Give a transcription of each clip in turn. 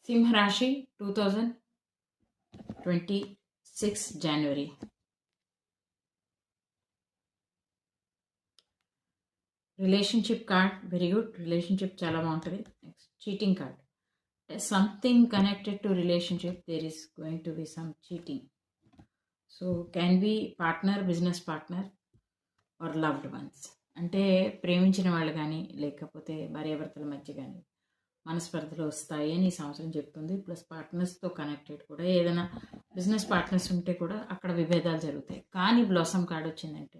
సింహ రాశి 2026 జనవరి. Relationship card very good. Relationship చాలా బాగుంటుంది. Next cheating card. Something connected to relationship there is going to be some cheating. So can be partner, business partner or loved ones. అంటే ప్రేమించిన వాళ్ళు కానీ లేకపోతే భార్యాభర్తల మధ్య కానీ మనస్పర్ధలు వస్తాయి అని ఈ సంవత్సరం చెప్తుంది. ప్లస్ పార్ట్నర్స్తో కనెక్టెడ్ కూడా ఏదైనా బిజినెస్ పార్ట్నర్స్ ఉంటే కూడా అక్కడ విభేదాలు జరుగుతాయి. కానీ బ్లాసమ్ కార్డ్ వచ్చిందంటే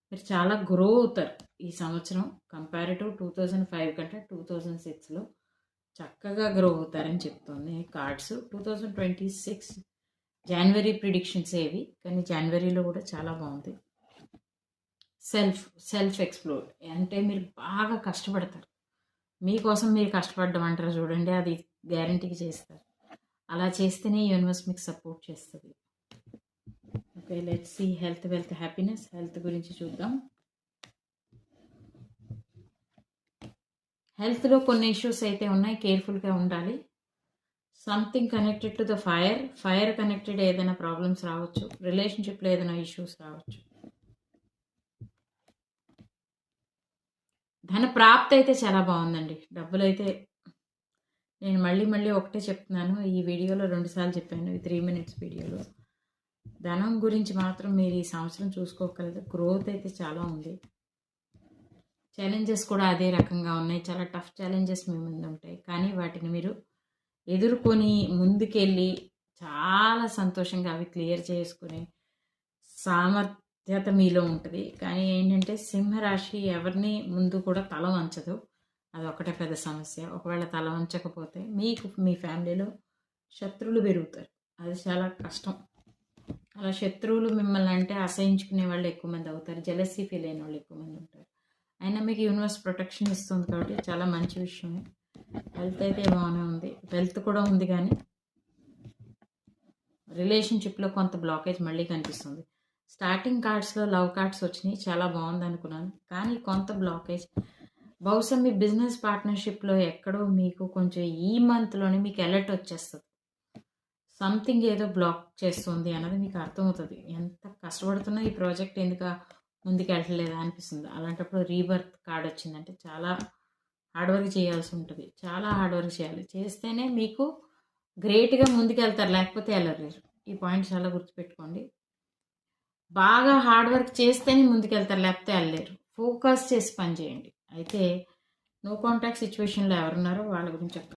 మీరు చాలా గ్రో అవుతారు ఈ సంవత్సరం. కంపారిటివ్ 2005 కంటే 2006లో చక్కగా గ్రో అవుతారని చెప్తుంది కార్డ్స్. 2026 జనవరి ప్రిడిక్షన్స్ ఏవి, కానీ జనవరిలో కూడా చాలా బాగుంది. సెల్ఫ్ ఎక్స్ప్లోర్ అంటే మీరు బాగా కష్టపడతారు. మీకోసం మీరు కష్టపడ్డం అంటారు చూడండి, అది గ్యారంటీకి చేస్తారు. అలా చేస్తేనే యూనివర్స్ మీకు సపోర్ట్ చేస్తుంది. Okay, let's see health, wealth, happiness. Health గురించి చూద్దాం. హెల్త్లో కొన్ని ఇష్యూస్ అయితే ఉన్నాయి, కేర్ఫుల్గా ఉండాలి. Something connected to the fire connected ఏదైనా ప్రాబ్లమ్స్ రావచ్చు. రిలేషన్షిప్లో ఏదైనా ఇష్యూస్ రావచ్చు. ధన ప్రాప్తి అయితే చాలా బాగుందండి. డబ్బులు అయితే నేను మళ్ళీ ఒకటే చెప్తున్నాను, ఈ వీడియోలో 2 సార్లు చెప్పాను, ఈ 3 minutes వీడియోలో. ధనం గురించి మాత్రం మీరు ఈ సంవత్సరం చూసుకోగలరు. గ్రోత్ అయితే చాలా ఉంది. ఛాలెంజెస్ కూడా అదే రకంగా ఉన్నాయి. చాలా టఫ్ ఛాలెంజెస్ మీ ముందు ఉంటాయి, కానీ వాటిని మీరు ఎదుర్కొని ముందుకెళ్ళి చాలా సంతోషంగా అవి క్లియర్ చేసుకునే సామర్థ్యత మీలో ఉంటుంది. కానీ ఏంటంటే సింహరాశి ఎవరిని ముందు కూడా తల వంచదు. అది ఒకటే పెద్ద సమస్య. ఒకవేళ తల వంచకపోతే మీకు మీ ఫ్యామిలీలో శత్రువులు పెరుగుతారు. అది చాలా కష్టం. అలా శత్రువులు మిమ్మల్ని అంటే అసహించుకునే వాళ్ళు ఎక్కువ మంది అవుతారు. జెలసీ ఫీల్ అయిన వాళ్ళు ఎక్కువ మంది ఉంటారు. అయినా మీకు యూనివర్స్ ప్రొటెక్షన్ ఇస్తుంది కాబట్టి చాలా మంచి విషయమే. హెల్త్ అయితే బాగానే ఉంది. వెల్త్ కూడా ఉంది, కానీ రిలేషన్షిప్లో కొంత బ్లాకేజ్ మళ్ళీ కనిపిస్తుంది. స్టార్టింగ్ కార్డ్స్లో లవ్ కార్డ్స్ వచ్చినాయి, చాలా బాగుంది అనుకున్నాను, కానీ కొంత బ్లాకేజ్ బహుశా మీ బిజినెస్ పార్ట్నర్షిప్లో ఎక్కడో మీకు కొంచెం ఈ మంత్లోనే మీకు అలర్ట్ వచ్చేస్తుంది. సంథింగ్ ఏదో బ్లాక్ చేస్తుంది అన్నది మీకు అర్థమవుతుంది. ఎంత కష్టపడుతున్నా ఈ ప్రాజెక్ట్ ఎందుకు ముందుకు వెళ్ళలేదా అనిపిస్తుంది. అలాంటప్పుడు రీబర్త్ కార్డ్ వచ్చిందంటే చాలా హార్డ్ వర్క్ చేయాల్సి ఉంటుంది. చాలా హార్డ్ వర్క్ చేయాలి. చేస్తేనే మీకు గ్రేట్గా ముందుకు వెళ్తారు, లేకపోతే వెళ్ళలేరు. ఈ పాయింట్ చాలా గుర్తుపెట్టుకోండి. బాగా హార్డ్ వర్క్ చేస్తేనే ముందుకెళ్తారు, లేకపోతే వెళ్ళలేరు. ఫోకస్ చేసి పని చేయండి. అయితే నో కాంటాక్ట్ సిచ్యువేషన్లో ఎవరున్నారో వాళ్ళ గురించి